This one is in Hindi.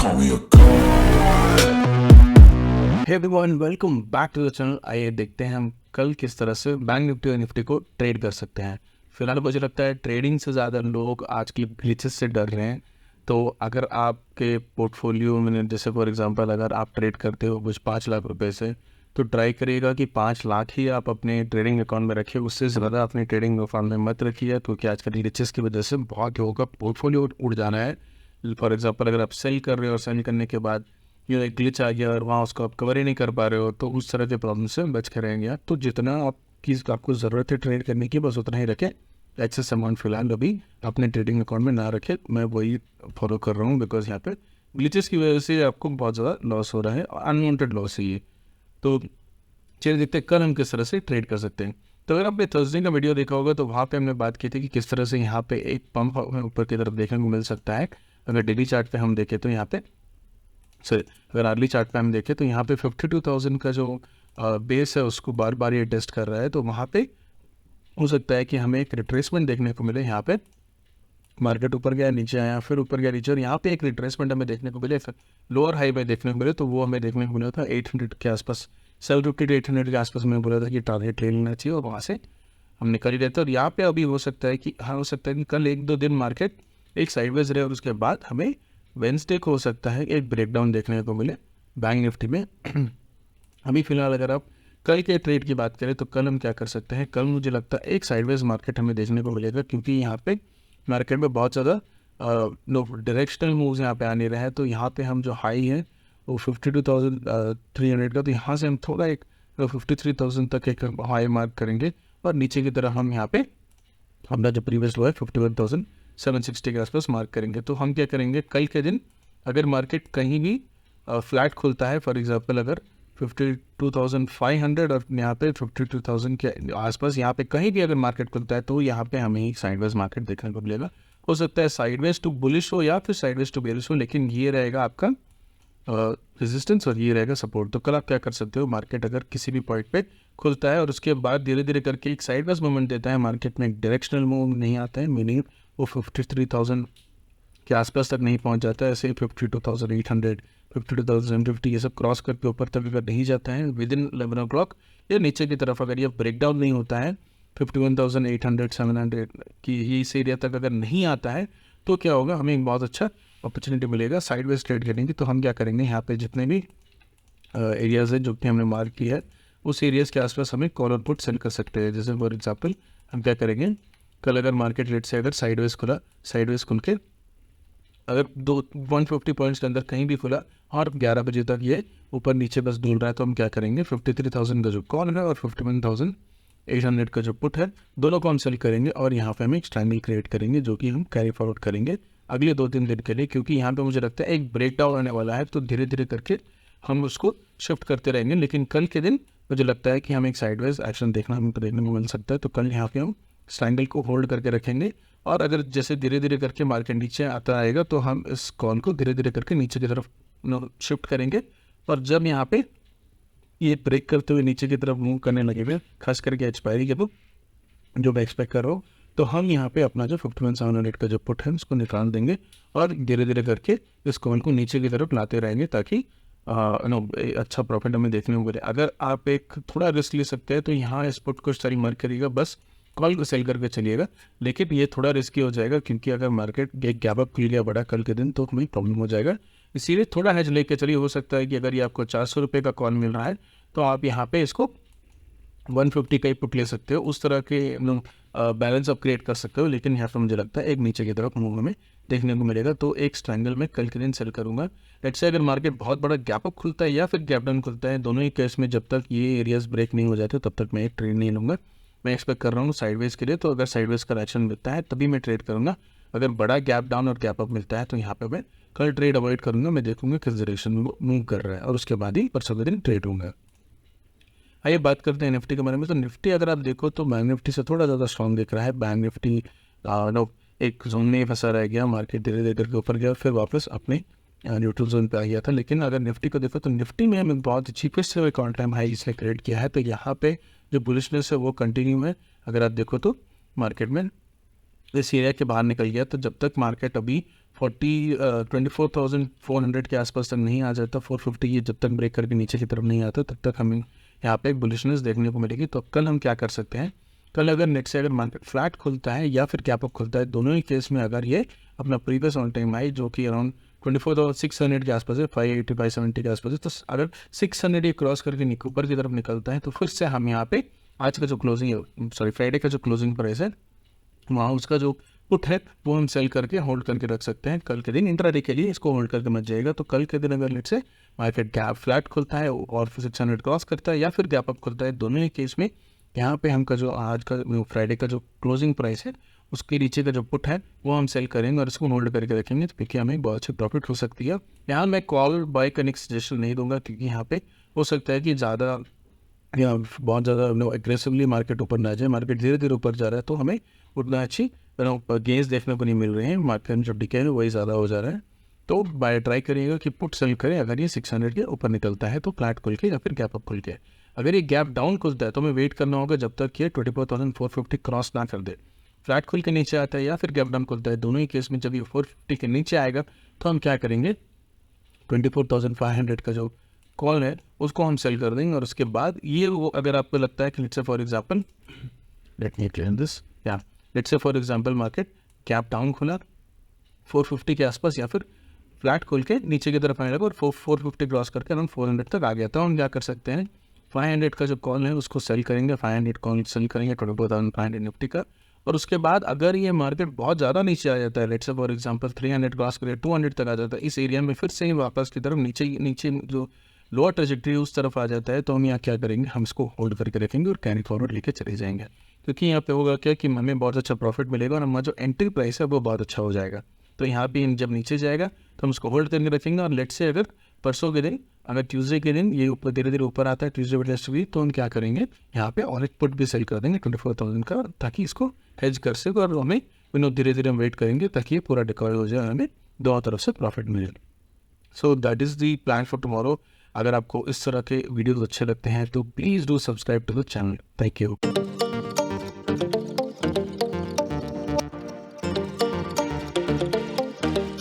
call me a god. Hey everyone, welcome back to the channel. आइए देखते हैं हम कल किस तरह से बैंक निफ्टी और निफ्टी को ट्रेड कर सकते हैं। फिलहाल मुझे लगता है ट्रेडिंग से ज़्यादा लोग आज की ग्लिचेस से डर रहे हैं। तो अगर आपके पोर्टफोलियो में जैसे फॉर एग्जांपल अगर आप ट्रेड करते हो कुछ 5 लाख रुपए से, तो ट्राई करिएगा कि 5 लाख ही आप अपने ट्रेडिंग अकाउंट में रखिए, उससे ज़्यादा अपने ट्रेडिंग अकाउंट में मत रखिए, क्योंकि आज कल ग्लिचेस की वजह से बहुत लोगों का पोर्टफोलियो उड़ जाना है। फॉर एग्जाम्पल अगर आप सेल कर रहे हो और सेल करने के बाद ये एक ग्लिच आ गया और वहाँ उसको आप कवर ही नहीं कर पा रहे हो, तो उस तरह के प्रॉब्लम से बच के रहेंगे आप। तो जितना आपको ज़रूरत है ट्रेड करने की, बस उतना ही रखें। एक्सेस अमाउंट फिलहाल अभी अपने ट्रेडिंग अकाउंट में ना रखें। मैं वही फॉलो कर रहा हूँ, बिकॉज यहाँ पे ग्लिचेस की वजह से आपको बहुत ज़्यादा लॉस हो रहा है, अनवांटेड लॉस है ये। तो चलिए देखते हैं कल हम किस तरह से ट्रेड कर सकते हैं। तो अगर आपने थर्सडे का वीडियो देखा होगा तो वहाँ पे हमने बात की थी कि किस तरह से यहाँ पे एक पंप हमें ऊपर की तरफ देखने को मिल सकता है। अगर डेली चार्ट पे हम देखें तो यहाँ पे अगर अर्ली चार्ट पे हम देखें तो यहाँ पे 52,000 का जो बेस है उसको बार बार ये टेस्ट कर रहा है। तो वहाँ पे हो सकता है कि हमें एक रिट्रेसमेंट देखने को मिले। यहाँ पे मार्केट ऊपर गया नीचे आया, फिर ऊपर गया नीचे, और यहाँ पे एक रिट्रेसमेंट हमें देखने को मिले, फिर लोअर हाई में देखने को मिले। तो वो हमें देखने को मिला था 800 के आसपास, 750 to 800 के आसपास मैंने बोला था कि टारगेट ले लेना चाहिए, और वहाँ से हम निकल ही रहते हैं। और यहाँ पे अभी हो सकता है कि हो सकता है कि कल 1-2 दिन मार्केट एक साइडवेज रहे, और उसके बाद हमें वेंसडे को हो सकता है एक ब्रेकडाउन देखने को मिले बैंक निफ्टी में। अभी फिलहाल अगर आप कल के ट्रेड की बात करें तो कल हम क्या कर सकते हैं, कल मुझे लगता है एक साइडवेज मार्केट हमें देखने को मिलेगा, क्योंकि यहाँ पे मार्केट में बहुत ज़्यादा डायरेक्शनल मूव्स यहाँ पे आ नहीं रहे हैं। तो यहाँ पे हम जो हाई है वो 52,300 का, तो यहाँ से हम थोड़ा एक 53,000 तक एक हाई मार्क करेंगे, और नीचे की तरफ हम यहाँ पे अपना जो प्रीवियस लो है 51,760 के आसपास मार्क करेंगे। तो हम क्या करेंगे, कल के दिन अगर मार्केट कहीं भी फ्लैट खुलता है, फॉर एग्जांपल अगर 52,500 और यहाँ पे 52,000 के आसपास यहाँ पे कहीं भी अगर मार्केट खुलता है, तो यहाँ पे हमें एक साइडवेज मार्केट देखने को मिलेगा। हो सकता है साइडवेज टू बुलिश हो या फिर साइडवेज टू बेरिश हो, लेकिन ये रहेगा आपका रेजिस्टेंस और ये रहेगा सपोर्ट। तो कल आप क्या कर सकते हो, मार्केट अगर किसी भी पॉइंट पे खुलता है और उसके बाद धीरे धीरे करके एक साइडवेज मूवमेंट देता है, मार्केट में एक डायरेक्शनल मूव नहीं आता है, मीनिंग वो 53,000 के आसपास तक नहीं पहुंच जाता है, ऐसे 52,800, 52,750 ये सब क्रॉस करके ऊपर तक अगर नहीं जाता है विद इन 11 o'clock, या नीचे की तरफ अगर ये ब्रेकडाउन नहीं होता है 51,800, 700 की इस एरिया तक अगर नहीं आता है, तो क्या होगा, हमें एक बहुत अच्छा अपॉर्चुनिटी मिलेगा साइडवेज ट्रेड करने की। तो हम क्या करेंगे, यहाँ पे जितने भी एरियाज़ है जो कि हमने मार्क किया है, उस एरियाज़ के आसपास हमें कॉल और पुट सेल कर सकते हैं। जैसे फॉर एग्जांपल हम क्या करेंगे, कल अगर मार्केट रेट से अगर साइडवेज खुला, साइडवेज खुल के अगर 150 पॉइंट्स के अंदर कहीं भी खुला और 11 बजे तक ये ऊपर नीचे बस डूल रहा है, तो हम क्या करेंगे, 53,000 का जो कॉल है और 51,800 का जो पुट है, दोनों को हम सेल करेंगे, और यहाँ पे हम एक ट्रायंगल क्रिएट करेंगे जो कि हम कैरी फॉरवर्ड करेंगे अगले 2-3 दिन के लिए, क्योंकि यहाँ पे मुझे लगता है एक ब्रेकडाउन आने वाला है। तो धीरे धीरे करके हम उसको शिफ्ट करते रहेंगे, लेकिन कल के दिन मुझे लगता है कि हमें एक साइडवेज एक्शन हमको देखने को मिल सकता है। तो कल यहाँ पे हम ट्रायंगल को होल्ड करके रखेंगे, और अगर जैसे धीरे धीरे करके मार्केट नीचे आता आएगा तो हम इस कॉल को धीरे धीरे करके नीचे की तरफ शिफ्ट करेंगे। और जब यहाँ पे ये ब्रेक करते हुए नीचे की तरफ मूव करने लगेगा, खास करके एक्सपायरी के बुक जो मैं एक्सपेक्ट कर रहा हूँ, तो हम यहाँ पे अपना जो 51,700 का जो पुट है उसको निकाल देंगे, और धीरे धीरे करके इस कॉल को नीचे की तरफ लाते रहेंगे, ताकि अच्छा प्रॉफिट हमें देखने को मिले। अगर आप एक थोड़ा रिस्क ले सकते हैं तो यहाँ इस पुट को सारी मार्क करिएगा, बस कॉल को सेल करके चलिएगा, लेकिन ये थोड़ा रिस्की हो जाएगा, क्योंकि अगर मार्केट एक गैप अप खुल गया बड़ा कल के दिन तो हमें प्रॉब्लम हो जाएगा। इसीलिए थोड़ा हेज लेके चलिए। हो सकता है कि अगर ये आपको 400 रुपये का कॉल मिल रहा है, तो आप यहाँ पे इसको 150 का ही पुट ले सकते हो, उस तरह के बैलेंस आप क्रिएट कर सकते हो। लेकिन यहाँ पर मुझे लगता है एक नीचे की तरफ मूव हमें देखने को मिलेगा, तो एक ट्रायंगल में कल के दिन सेल करूँगा। लेट्स से अगर मार्केट बहुत बड़ा गैप अप खुलता है या फिर गैप डाउन खुलता है, दोनों ही केस में जब तक ये एरियाज ब्रेक नहीं हो जाते तब तक मैं एक ट्रेड नहीं लूँगा। मैं एक्सपेक्ट कर रहा हूँ साइडवेज के लिए, तो अगर साइडवेज का रिएक्शन मिलता है तभी मैं ट्रेड करूँगा। अगर बड़ा गैप डाउन और गैप अप मिलता है तो यहाँ पे मैं कल ट्रेड अवॉइड करूँगा। मैं देखूँगा किस डायरेक्शन में मूव कर रहा है, और उसके बाद ही परसों के दिन ट्रेड होंगे। आइए बात करते हैं निफ्टी के बारे में। तो निफ्टी अगर आप देखो तो बैंक निफ्टी से थोड़ा ज़्यादा स्ट्रॉन्ग दिख रहा है। बैंक निफ्टी एक जोन में ही फंसा रह गया, मार्केट धीरे धीरे करके ऊपर गया, फिर वापस अपने न्यूट्रल जोन पे आ गया था। लेकिन अगर निफ्टी को देखो तो निफ्टी में हमें बहुत चीपेस्ट से एक ऑल टाइम हाई इसने क्रिएट किया है, तो यहाँ पे जो बुलिशनेस है वो कंटिन्यू है। अगर आप देखो तो मार्केट में इस एरिया के बाहर निकल गया, तो जब तक मार्केट अभी 24,400 के आसपास तक नहीं आ जाता, 450 ये जब तक ब्रेक करके नीचे की तरफ नहीं आता, तब तक हमें यहाँ पे एक बुलिशनेस देखने को मिलेगी। तो कल हम क्या कर सकते हैं, कल अगर नेट से अगर मार्केट फ्लैट खुलता है या फिर गैप अप खुलता है, दोनों ही केस में अगर ये अपना प्रीवियस ऑन टाइम हाई जो कि अराउंड 24,600 के आसपास है, 580 570 के आसपास है, तो अगर 600 ये क्रॉस करके ऊपर की तरफ निकलता है तो फिर से हम यहाँ पे आज का जो क्लोजिंग है, फ्राइडे का जो क्लोजिंग प्राइस है, वहाँ उसका जो पुट है वो हम सेल करके होल्ड करके रख सकते हैं कल के दिन। इंट्राडे के लिए इसको होल्ड करके मत जाएगा। तो कल के दिन अगर लेट से मार्केट गैप फ्लैट खुलता है और 600 क्रॉस करता है या फिर गैप अप खुलता है, दोनों ही केस में यहाँ पे हमका जो आज का फ्राइडे का जो क्लोजिंग प्राइस है उसके नीचे का जो पुट है वो हम सेल करेंगे और इसको होल्ड करके रखेंगे, तो क्योंकि हमें बहुत अच्छी प्रॉफिट हो सकती है। यहाँ मैं कॉल बाय करने की सजेशन नहीं दूंगा, क्योंकि यहाँ पे हो सकता है कि ज़्यादा या बहुत ज़्यादा एग्रेसिवली मार्केट ऊपर ना जाए। मार्केट धीरे धीरे ऊपर जा रहा है तो हमें उतना अच्छी गेंस देखने को नहीं मिल रहे हैं, मार्केट जो डिके है वही ज़्यादा हो जा रहा है। तो बाय ट्राई करिएगा कि पुट सेल करें अगर ये 600 के ऊपर निकलता है तो फ्लैट खुल के या फिर गैप अप खुल के। अगर ये गैप डाउन खुलता है तो हमें वेट करना होगा जब तक ये 24,450 क्रॉस ना कर दे। फ्लैट खुल के नीचे आता है या फिर गैप डाउन खुलता है, दोनों ही केस में जब ये 450 के नीचे आएगा तो हम क्या करेंगे, 24,500 का जो कॉल है उसको हम सेल कर देंगे। और उसके बाद ये वो अगर आपको लगता है कि let's say for example let me clear this, या let's say for example market gap down खुला 450 के आसपास या फिर फ्लैट खोल के नीचे की तरफ आने लगा और 450 क्रॉस करके अराउंड 400 तक आ गया था, हम क्या कर सकते हैं 500 का जो कॉल है उसको सेल करेंगे, 500 कॉल सेल करेंगे 24,500 निफ्टी का। और उसके बाद अगर ये मार्केट बहुत ज़्यादा नीचे आ जाता है, let's say for example 300 cross करके 200 तक आ जाता है, इस एरिया में फिर से ही वापस की तरफ नीचे जो लोअर ट्रेजेक्टरी उस तरफ आ जाता है, तो हम यहाँ क्या करेंगे, हम इसको होल्ड करके रखेंगे और कैरी फॉरवर्ड लेके चले जाएंगे। क्योंकि यहाँ पे होगा क्या कि हमें बहुत अच्छा प्रॉफिट मिलेगा और हमारा जो एंट्री प्राइस है वो बहुत अच्छा हो जाएगा। तो यहाँ पे जब नीचे जाएगा तो हम उसको होल्ड करके रखेंगे। और लेट से अगर परसों के दिन अगर ट्यूसडे के दिन ये ऊपर धीरे धीरे ऊपर आता है ट्यूसडे वेडनेसडे वीक, तो हम क्या करेंगे यहाँ पे और एक पुट भी सेल कर देंगे 24,000 का, ताकि इसको हेज कर सके और हमें धीरे धीरे हम वेट करेंगे ताकि ये पूरा डिकॉय हो जाए, हमें दोनों तरफ से प्रॉफिट मिले। So that is the plan for tomorrow. अगर आपको इस तरह के वीडियोस अच्छे लगते हैं तो please do subscribe to the channel. Thank you.